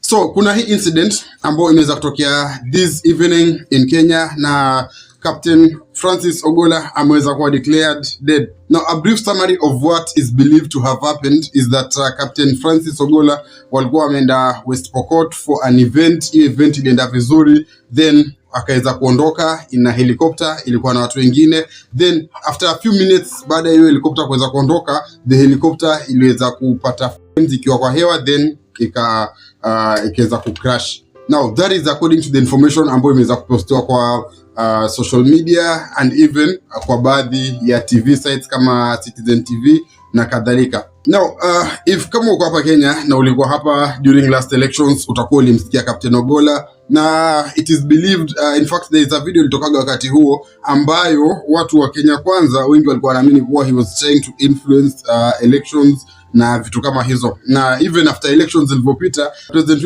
So kuna hii incident ambayo imeweza kutokea this evening in Kenya na Captain Francis Ogolla ameweza kuwa declared dead. Now a brief summary of what is believed to have happened is that Captain Francis Ogolla walikuwa wameenda West Pokot for an event. Hiyo event ilienda vizuri, then akaweza kuondoka in a helicopter, ilikuwa na watu wengine. Then after a few minutes baada ya hiyo helicopter kuweza kuondoka, the helicopter iliweza kupata flames ikiwa kwa hewa, then ikaweza kucrash. Now that is according to the information ambayo imeweza kupostiwa kwa social media and even kwa baadhi ya TV sites kama Citizen TV na kadhalika. Now if kama uko hapa Kenya na ulikuwa hapa during last elections, utakuwa ulimsikia Captain Ogolla, na it is believed in fact there is a video ilitokaga wakati huo ambayo watu wa Kenya Kwanza wengi walikuwa wanaamini kuwa he was trying to influence elections na vitu kama hizo, na even after elections ilipopita President